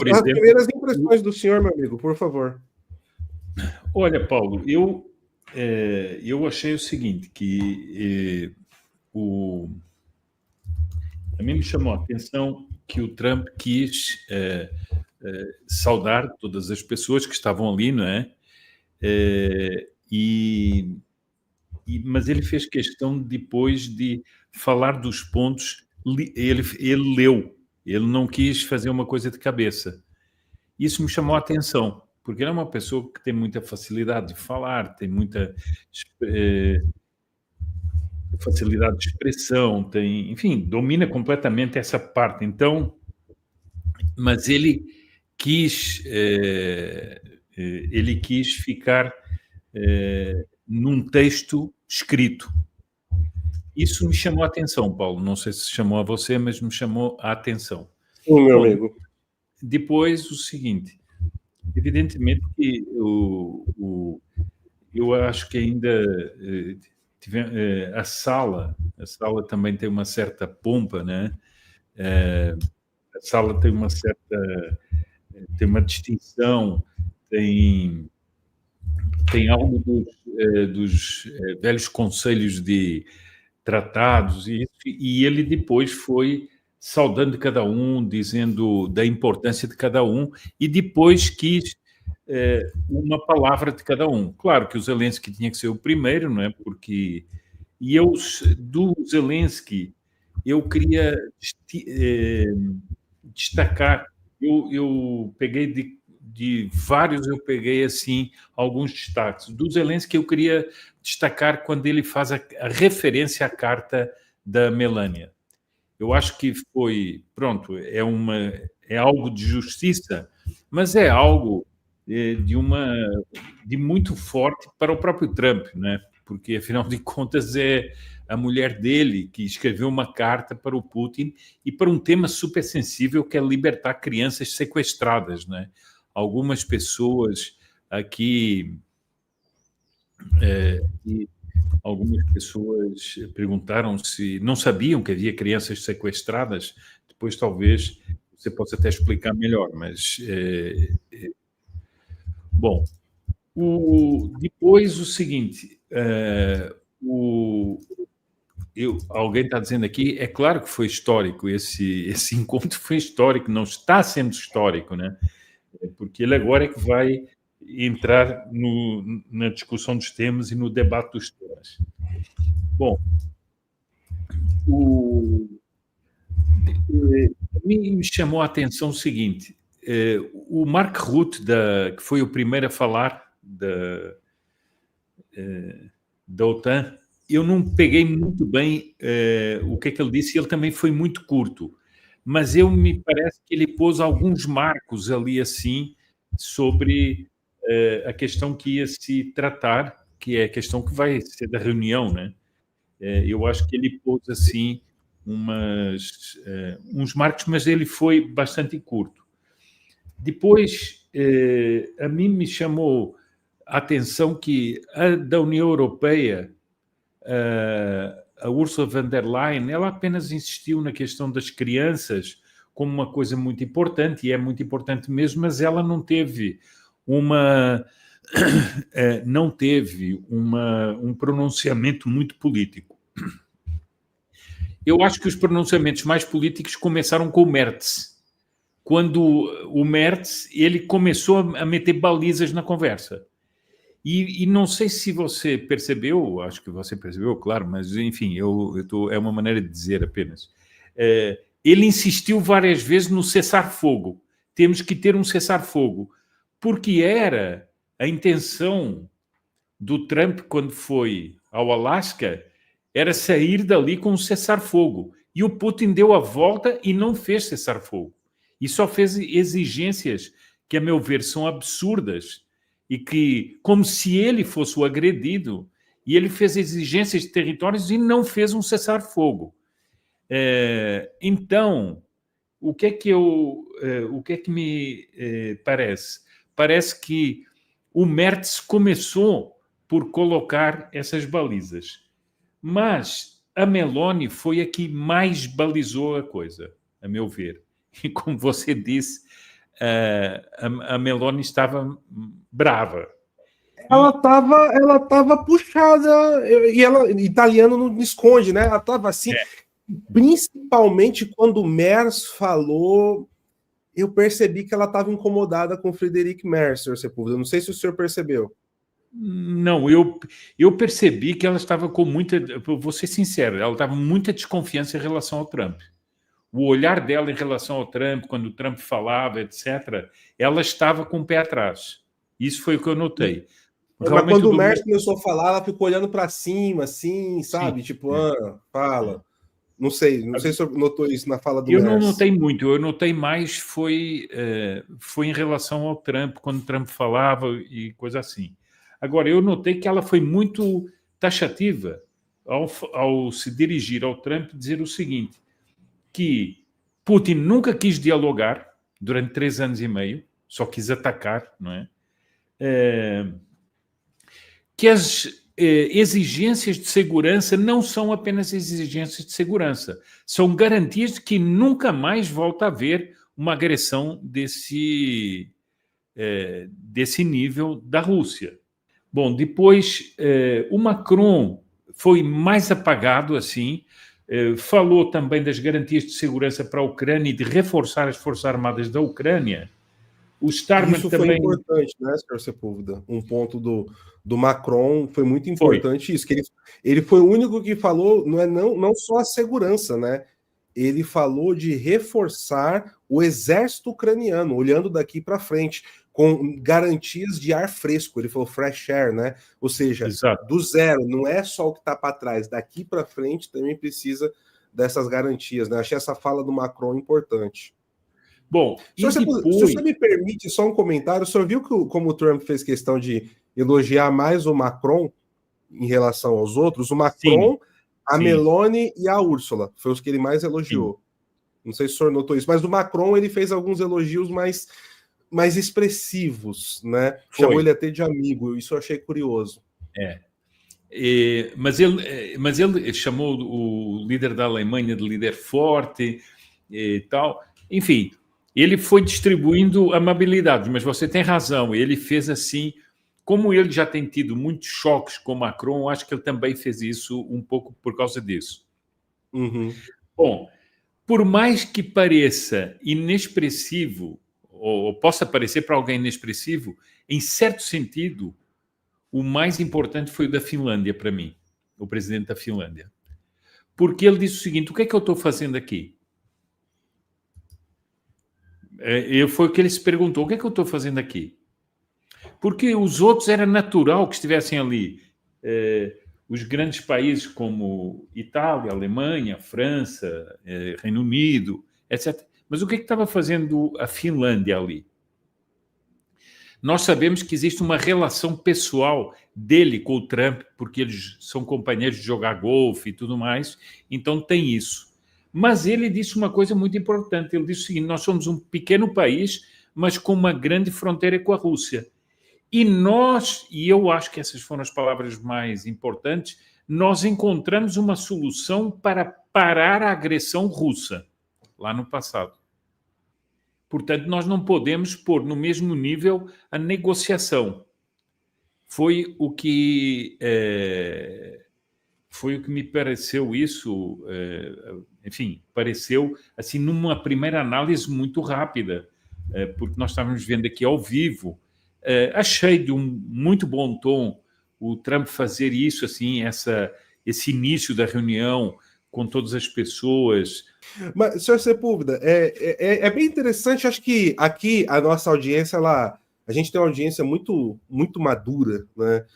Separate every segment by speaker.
Speaker 1: por
Speaker 2: As
Speaker 1: exemplo...
Speaker 2: primeiras impressões do senhor, meu amigo, por favor.
Speaker 1: Olha, Paulo, eu achei o seguinte, que a mim me chamou a atenção que o Trump quis saudar todas as pessoas que estavam ali, não é? Mas ele fez questão depois de falar dos pontos, ele leu, ele não quis fazer uma coisa de cabeça. Isso me chamou a atenção, porque ele é uma pessoa que tem muita facilidade de falar, tem muita facilidade de expressão, enfim, domina completamente essa parte. Então, mas ele quis ficar num texto escrito. Isso me chamou a atenção, Paulo. Não sei se chamou a você, mas me chamou a atenção.
Speaker 2: Sim, meu amigo.
Speaker 1: Depois, o seguinte, evidentemente que eu acho que ainda a sala também tem uma certa pompa, né? A sala tem tem uma distinção, tem algo dos velhos conselhos de tratados, e ele depois foi saudando cada um, dizendo da importância de cada um, e depois quis uma palavra de cada um. Claro que o Zelensky tinha que ser o primeiro, não é? Porque... E do Zelensky, eu queria destacar, eu peguei de vários, eu peguei assim alguns destaques. Do Zelensky eu queria destacar quando ele faz a referência à carta da Melania. Eu acho que foi, pronto, é algo de justiça, mas é algo de muito forte para o próprio Trump, né? Porque, afinal de contas, é a mulher dele que escreveu uma carta para o Putin e para um tema super sensível, que é libertar crianças sequestradas, né? Algumas pessoas aqui... algumas pessoas perguntaram se não sabiam que havia crianças sequestradas. Depois, talvez, você possa até explicar melhor, mas... Bom, depois o seguinte... alguém está dizendo aqui, é claro que foi histórico, esse encontro foi histórico, não está sendo histórico, né? Porque ele agora é que vai entrar na discussão dos temas e no debate dos temas. Bom, me chamou a atenção o seguinte, o Mark Rutte, que foi o primeiro a falar da OTAN, eu não peguei muito bem o que é que ele disse, ele também foi muito curto, mas me parece que ele pôs alguns marcos ali assim sobre a questão que ia se tratar, que é a questão que vai ser da reunião, né? Eu acho que ele pôs assim uns marcos, mas ele foi bastante curto. Depois, a mim me chamou a atenção que a da União Europeia, a Ursula von der Leyen, ela apenas insistiu na questão das crianças como uma coisa muito importante, e é muito importante mesmo, mas ela não teve um pronunciamento muito político. Eu acho que os pronunciamentos mais políticos começaram com o Merz, quando o Merz ele começou a meter balizas na conversa. E não sei se você percebeu, acho que você percebeu, claro, mas enfim, é uma maneira de dizer apenas. Ele insistiu várias vezes no cessar-fogo. Temos que ter um cessar-fogo, porque era a intenção do Trump, quando foi ao Alasca, era sair dali com um cessar-fogo. E o Putin deu a volta e não fez cessar-fogo. E só fez exigências que, a meu ver, são absurdas, e que, como se ele fosse o agredido, e ele fez exigências de territórios e não fez um cessar-fogo. Então, o que é que me parece? Parece que o Merz começou por colocar essas balizas, mas a Meloni foi a que mais balizou a coisa, a meu ver. E como você disse, a Meloni estava brava.
Speaker 2: Ela tava puxada, e ela, italiano não esconde, né? Ela tava assim, principalmente quando o Merz falou, eu percebi que ela estava incomodada com o Friedrich Merz, Sr. Sepúlveda. Não sei se o senhor percebeu.
Speaker 1: Não, eu percebi que ela estava com muita, vou ser sincero, ela estava com muita desconfiança em relação ao Trump. O olhar dela em relação ao Trump, quando o Trump falava, etc., ela estava com o pé atrás. Isso foi o que eu notei.
Speaker 2: Mas quando o Merz começou a falar, ela ficou olhando para cima, assim, sabe? Sim, tipo, fala. Não sei se o senhor notou isso na fala do Merz.
Speaker 1: Eu não notei muito, eu notei mais foi em relação ao Trump, quando o Trump falava e coisa assim. Agora, eu notei que ela foi muito taxativa ao se dirigir ao Trump, dizer o seguinte, que Putin nunca quis dialogar durante 3 anos e meio, só quis atacar, não é? Que as exigências de segurança não são apenas exigências de segurança, são garantias de que nunca mais volta a haver uma agressão desse nível da Rússia. Bom, depois o Macron foi mais apagado, assim, falou também das garantias de segurança para a Ucrânia e de reforçar as forças armadas da Ucrânia. O Starmer
Speaker 2: isso
Speaker 1: também...
Speaker 2: foi importante, né, Sr. Sepúlveda? Um ponto do Macron foi muito importante isso, que ele foi o único que falou, não só a segurança, né? Ele falou de reforçar o exército ucraniano, olhando daqui para frente, com garantias de ar fresco. Ele falou fresh air, né? Ou seja, exato, do zero, não é só o que está para trás, daqui para frente também precisa dessas garantias, né? Achei essa fala do Macron importante.
Speaker 1: Bom,
Speaker 2: se você me permite só um comentário, o senhor viu como o Trump fez questão de elogiar mais o Macron em relação aos outros? O Macron, sim, a Meloni e a Úrsula, foi os que ele mais elogiou. Sim. Não sei se o senhor notou isso, mas do Macron ele fez alguns elogios mais expressivos, né? Chamou ele até de amigo, isso eu achei curioso.
Speaker 1: Mas ele chamou o líder da Alemanha de líder forte e tal. Enfim, ele foi distribuindo amabilidades, mas você tem razão, ele fez assim, como ele já tem tido muitos choques com Macron, acho que ele também fez isso um pouco por causa disso.
Speaker 2: Uhum.
Speaker 1: Bom, por mais que pareça inexpressivo, ou possa parecer para alguém inexpressivo, em certo sentido, o mais importante foi o da Finlândia para mim, o presidente da Finlândia. Porque ele disse o seguinte, o que é que eu estou fazendo aqui? Foi o que ele se perguntou, o que é que eu estou fazendo aqui? Porque os outros era natural que estivessem ali. Os grandes países como Itália, Alemanha, França, Reino Unido, etc. Mas o que é que estava fazendo a Finlândia ali? Nós sabemos que existe uma relação pessoal dele com o Trump, porque eles são companheiros de jogar golfe e tudo mais, então tem isso. Mas ele disse uma coisa muito importante, ele disse o seguinte, nós somos um pequeno país, mas com uma grande fronteira com a Rússia. E eu acho que essas foram as palavras mais importantes, nós encontramos uma solução para parar a agressão russa, lá no passado. Portanto, nós não podemos pôr no mesmo nível a negociação. Foi o que me pareceu isso, enfim, pareceu assim numa primeira análise muito rápida, porque nós estávamos vendo aqui ao vivo. Achei de um muito bom tom o Trump fazer isso, assim, esse início da reunião com todas as pessoas.
Speaker 2: Mas, Sr. Sepúlveda, é bem interessante, acho que aqui a nossa audiência, a gente tem uma audiência muito, muito madura, né,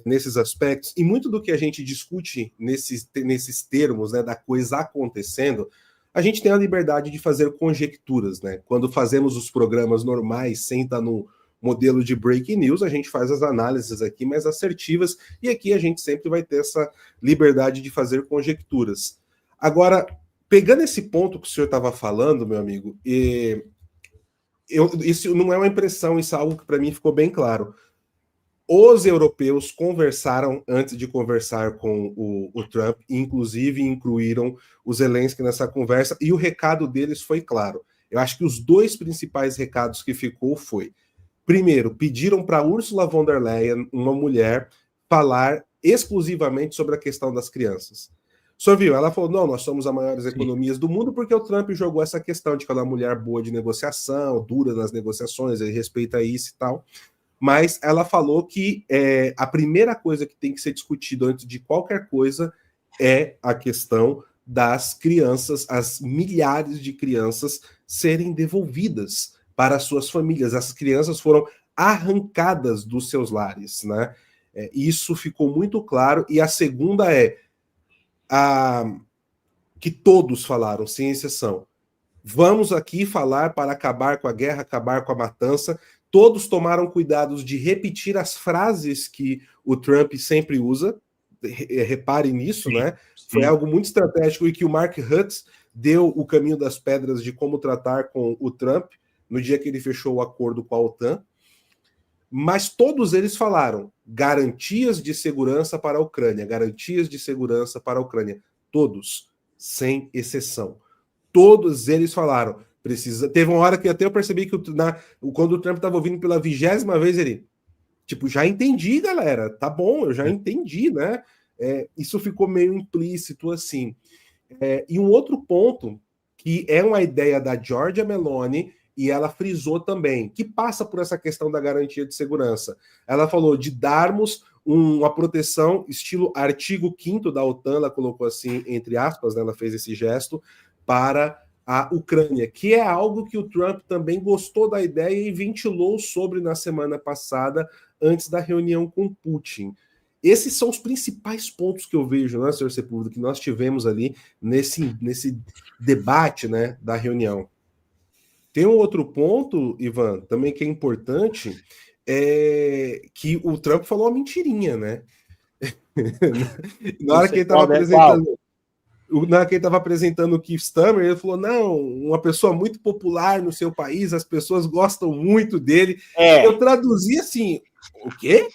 Speaker 2: nesses aspectos, e muito do que a gente discute nesses termos, né, da coisa acontecendo, a gente tem a liberdade de fazer conjecturas, né? Quando fazemos os programas normais, sem estar no modelo de breaking news, a gente faz as análises aqui mais assertivas, e aqui a gente sempre vai ter essa liberdade de fazer conjecturas. Agora, pegando esse ponto que o senhor estava falando, meu amigo, isso não é uma impressão, isso é algo que para mim ficou bem claro. Os europeus conversaram antes de conversar com o Trump, inclusive incluíram o Zelensky nessa conversa, e o recado deles foi claro. Eu acho que os dois principais recados que ficou foi: primeiro, pediram para Ursula von der Leyen, uma mulher, falar exclusivamente sobre a questão das crianças. O senhor viu? Ela falou: não, nós somos as maiores economias do mundo, porque o Trump jogou essa questão de que ela é uma mulher boa de negociação, dura nas negociações, ele respeita isso e tal. Mas ela falou que a primeira coisa que tem que ser discutida antes de qualquer coisa é a questão das crianças, as milhares de crianças serem devolvidas para suas famílias. Essas crianças foram arrancadas dos seus lares, né? Isso ficou muito claro. E a segunda que todos falaram, sem exceção: vamos aqui falar para acabar com a guerra, acabar com a matança. Todos tomaram cuidados de repetir as frases que o Trump sempre usa. Repare nisso, né? Foi algo muito estratégico e que o Mark Rutte deu o caminho das pedras de como tratar com o Trump no dia que ele fechou o acordo com a OTAN. Mas todos eles falaram garantias de segurança para a Ucrânia, garantias de segurança para a Ucrânia. Todos, sem exceção. Todos eles falaram. Teve uma hora que até eu percebi que quando o Trump estava ouvindo pela 20ª vez, ele, tipo, já entendi, galera, tá bom, eu já entendi, né? Isso ficou meio implícito assim. E um outro ponto, que é uma ideia da Giorgia Meloni, e ela frisou também, que passa por essa questão da garantia de segurança. Ela falou de darmos uma proteção estilo artigo 5º da OTAN, ela colocou assim, entre aspas, né, ela fez esse gesto, para a Ucrânia, que é algo que o Trump também gostou da ideia e ventilou sobre na semana passada, antes da reunião com Putin. Esses são os principais pontos que eu vejo, né, senhor Sepúlveda, que nós tivemos ali nesse debate, né, da reunião. Tem um outro ponto, Ivan, também que é importante, que o Trump falou uma mentirinha, né? Na hora que ele estava apresentando... Na hora que ele estava apresentando o Keith Stammer, ele falou: não, uma pessoa muito popular no seu país, as pessoas gostam muito dele. Eu traduzi assim: o quê?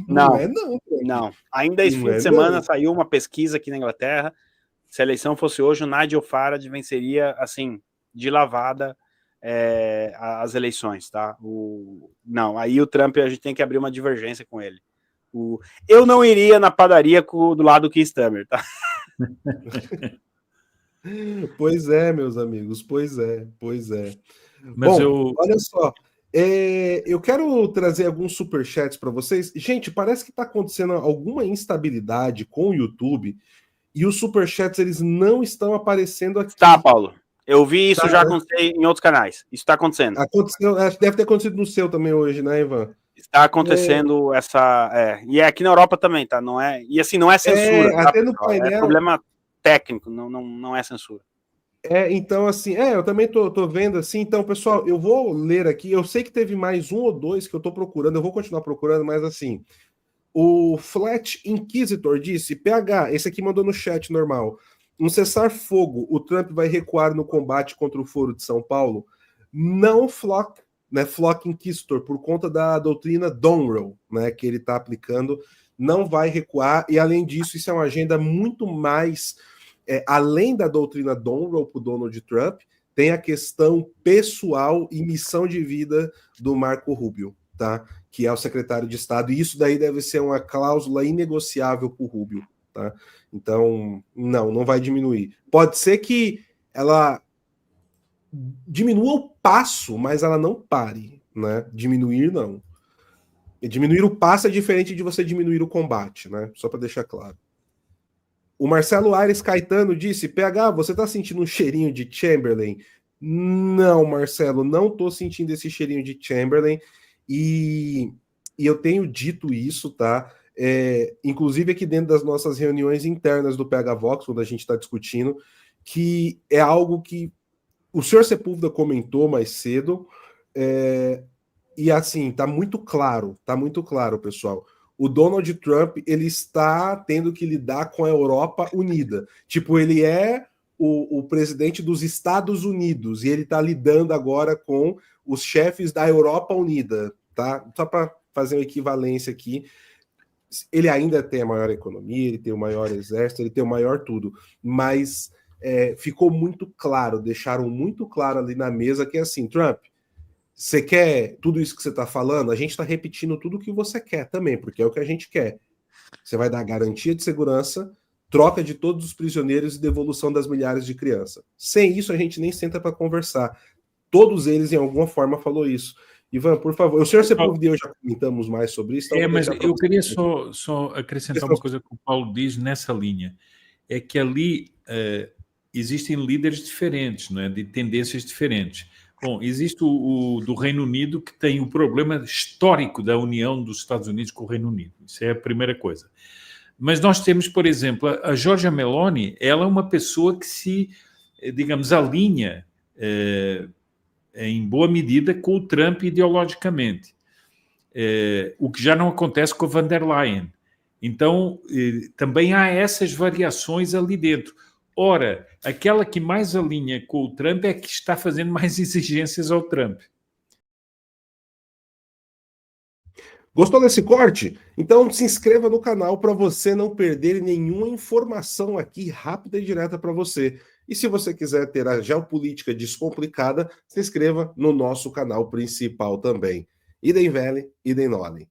Speaker 3: Não. Ainda esse fim de semana saiu uma pesquisa aqui na Inglaterra. Se a eleição fosse hoje, o Nigel Farage venceria, assim, de lavada as eleições, tá? Não, aí o Trump, a gente tem que abrir uma divergência com ele. Eu não iria na padaria do lado do Keith Stammer, tá?
Speaker 2: Pois é, meus amigos, pois é.
Speaker 1: Mas
Speaker 2: bom, olha só, eu quero trazer alguns superchats para vocês. Gente, parece que está acontecendo alguma instabilidade com o YouTube e os superchats, eles não estão aparecendo aqui.
Speaker 3: Tá, Paulo. Eu vi isso já acontecer em outros canais. Isso está acontecendo.
Speaker 2: Acho que deve ter acontecido no seu também hoje, né, Ivan?
Speaker 3: Está acontecendo e aqui na Europa também, tá? Não é, e assim, não é censura, tá,
Speaker 2: até no painel...
Speaker 3: é problema técnico, não é censura.
Speaker 2: Então, assim, eu também tô vendo assim. Então, pessoal, eu vou ler aqui. Eu sei que teve mais um ou dois que eu tô procurando, eu vou continuar procurando, mas assim, o Flat Inquisitor disse: PH, esse aqui mandou no chat normal. Um cessar-fogo, o Trump vai recuar no combate contra o Foro de São Paulo? Não, Flock Inquisitor, por conta da doutrina Donroe, né, que ele está aplicando, não vai recuar. E além disso, isso é uma agenda muito mais, além da doutrina Donroe para o Donald Trump, tem a questão pessoal e missão de vida do Marco Rubio, tá? Que é o secretário de Estado, e isso daí deve ser uma cláusula inegociável para o Rubio, tá? Então, não vai diminuir. Pode ser que ela diminua o passo, mas ela não pare, né? Diminuir, não. E diminuir o passo é diferente de você diminuir o combate, né? Só para deixar claro. O Marcelo Aires Caetano disse: PH, você tá sentindo um cheirinho de Chamberlain? Não, Marcelo, não tô sentindo esse cheirinho de Chamberlain. E eu tenho dito isso, tá? Inclusive aqui dentro das nossas reuniões internas do PH Vox, quando a gente está discutindo, que é algo que o senhor Sepúlveda comentou mais cedo, e assim, tá muito claro, pessoal. O Donald Trump, ele está tendo que lidar com a Europa unida. Tipo, ele é o presidente dos Estados Unidos, e ele está lidando agora com os chefes da Europa Unida, tá? Só para fazer uma equivalência aqui, ele ainda tem a maior economia, ele tem o maior exército, ele tem o maior tudo, mas ficou muito claro, deixaram muito claro ali na mesa que é assim, Trump, você quer tudo isso que você está falando? A gente está repetindo tudo o que você quer também, porque é o que a gente quer. Você vai dar garantia de segurança, troca de todos os prisioneiros e devolução das milhares de crianças. Sem isso, a gente nem senta para conversar. Todos eles, em alguma forma, falou isso. Ivan, por favor. O senhor Sepúlveda e eu já comentamos mais sobre isso. Então
Speaker 1: mas eu queria só acrescentar uma coisa que o Paulo diz nessa linha. É que ali existem líderes diferentes, não é? De tendências diferentes. Bom, existe o do Reino Unido, que tem o problema histórico da união dos Estados Unidos com o Reino Unido. Isso é a primeira coisa. Mas nós temos, por exemplo, a Giorgia Meloni, ela é uma pessoa que se, digamos, alinha em boa medida com o Trump ideologicamente. O que já não acontece com a von der Leyen. Então, também há essas variações ali dentro. Ora, aquela que mais alinha com o Trump é que está fazendo mais exigências ao Trump.
Speaker 2: Gostou desse corte? Então se inscreva no canal para você não perder nenhuma informação aqui rápida e direta para você. E se você quiser ter a geopolítica descomplicada, se inscreva no nosso canal principal também. Idem Vele, idem Nolem.